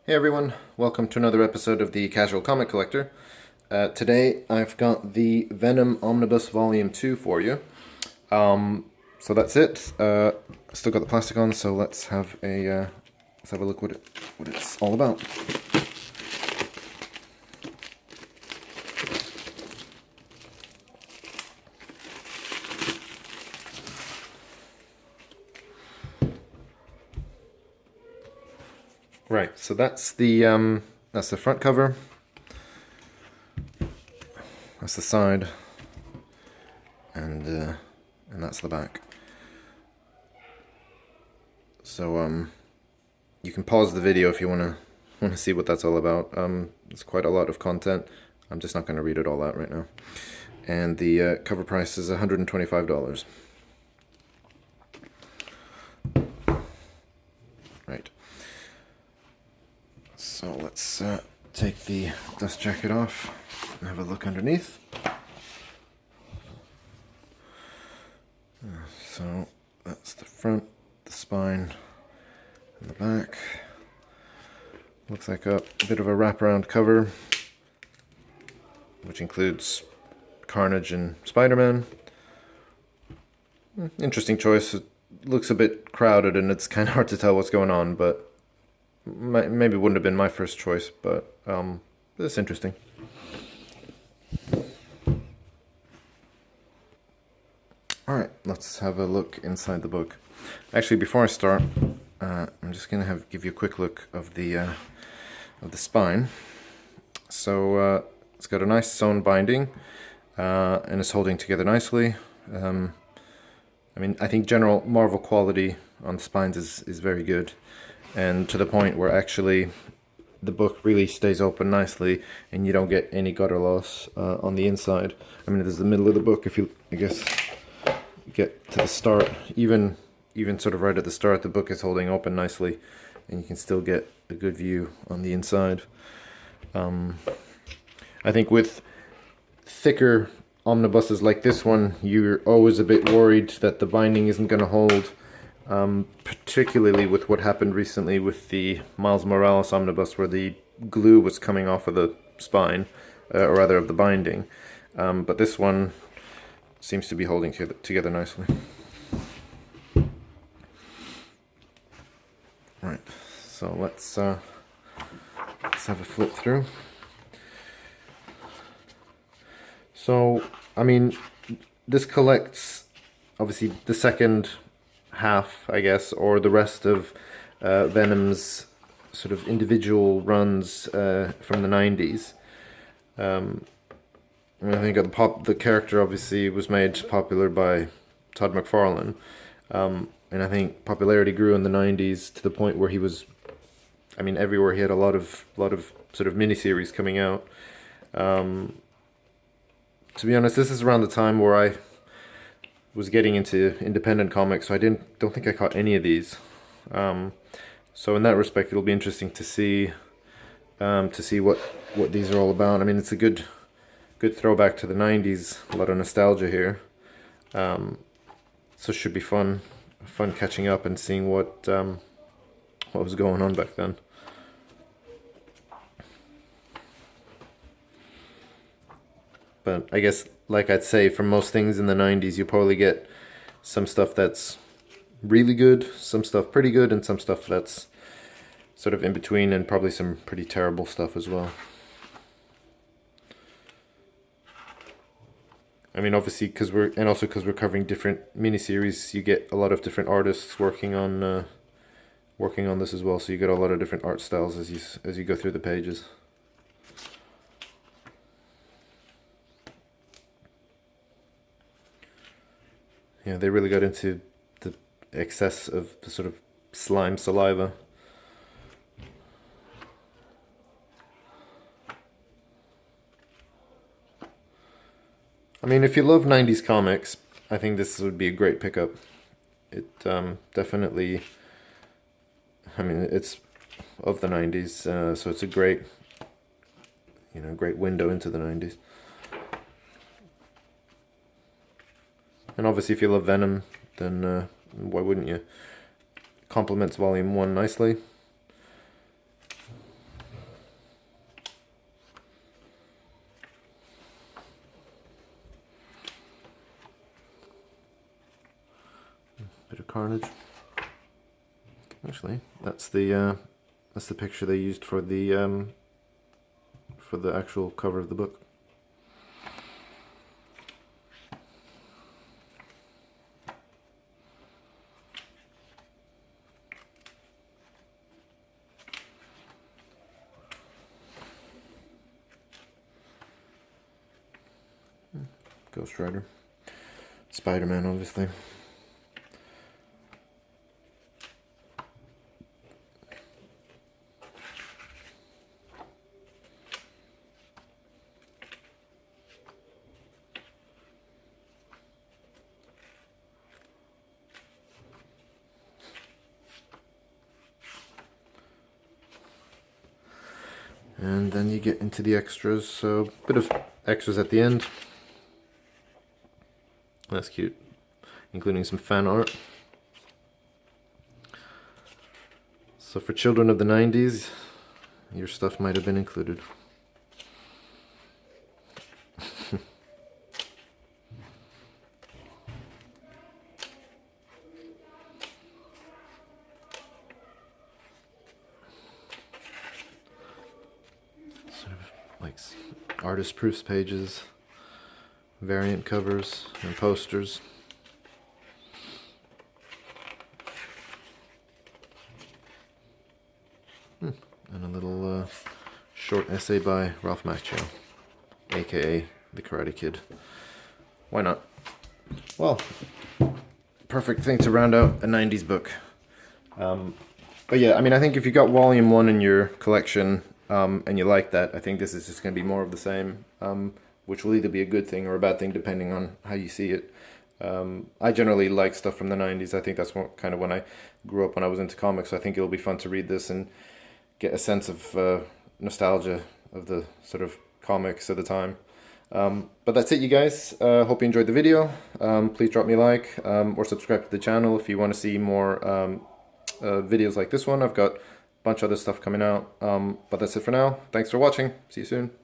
Hey everyone, welcome to another episode of the Casual Comic Collector. Today I've got the Venom Omnibus Volume 2 for you. So that's it. Still got the plastic on, so let's have a look what it's all about. Right, so that's the front cover. That's the side, and that's the back. So you can pause the video if you want to see what that's all about. It's quite a lot of content. I'm just not going to read it all out right now. And the cover price is $125. Right. So let's take the dust jacket off and have a look underneath. So that's the front, the spine, and the back. Looks like a bit of a wraparound cover, which includes Carnage and Spider-Man. Interesting choice. It looks a bit crowded and it's kind of hard to tell what's going on, but maybe wouldn't have been my first choice, but it's interesting. Alright, let's have a look inside the book. Actually, before I start, I'm just going to give you a quick look of the spine. So it's got a nice sewn binding, and it's holding together nicely. I think general Marvel quality on the spines is very good, and to the point where actually the book really stays open nicely and you don't get any gutter loss on the inside. I mean, there's the middle of the book. If you, I guess, get to the start, even sort of right at the start, the book is holding open nicely and you can still get a good view on the inside. I think with thicker omnibuses like this one, you're always a bit worried that the binding isn't going to hold, particularly with what happened recently with the Miles Morales omnibus, where the glue was coming off of the spine, or rather of the binding. But this one seems to be holding together nicely. Right, so let's have a flip through. So, I mean, this collects, obviously, the second half, I guess, or the rest of Venom's sort of individual runs from the 90s. I think the character obviously was made popular by Todd McFarlane, and I think popularity grew in the 90s to the point where he was, I mean, everywhere. He had a lot of sort of miniseries coming out. To be honest, this is around the time where I was getting into independent comics, so I don't think I caught any of these. So in that respect, it'll be interesting to see what these are all about. I mean, it's a good throwback to the 90s, a lot of nostalgia here. So it should be fun catching up and seeing what was going on back then. But I guess, like I'd say, for most things in the 90s, you probably get some stuff that's really good, some stuff pretty good, and some stuff that's sort of in between, and probably some pretty terrible stuff as well. I mean, obviously, because we're covering different miniseries, you get a lot of different artists working on this as well. So you get a lot of different art styles as you go through the pages. Yeah, they really got into the excess of the sort of slime saliva. I mean, if you love 90s comics, I think this would be a great pickup. It definitely, I mean, it's of the 90s, so it's a great window into the 90s. And obviously, if you love Venom, then why wouldn't you? Complements Volume 1 nicely. Carnage. Actually, that's the picture they used for the actual cover of the book. Ghost Rider. Spider-Man, obviously. And then you get into the extras, so a bit of extras at the end. That's cute, including some fan art. So for children of the 90s, your stuff might have been included. Sort of like artist proofs pages, variant covers, and posters. And a little short essay by Ralph Macchio, aka the Karate Kid. Why not? Well, perfect thing to round out a 90s book. But yeah, I mean, I think if you got volume 1 in your collection and you like that, I think this is just going to be more of the same, which will either be a good thing or a bad thing depending on how you see it. I generally like stuff from the 90s. I think that's kind of when I grew up, when I was into comics. So I think it'll be fun to read this and get a sense of nostalgia of the sort of comics of the time. But that's it, you guys. Hope you enjoyed the video. Please drop me a like or subscribe to the channel if you want to see more videos like this one. I've got a bunch of other stuff coming out. But that's it for now. Thanks for watching. See you soon.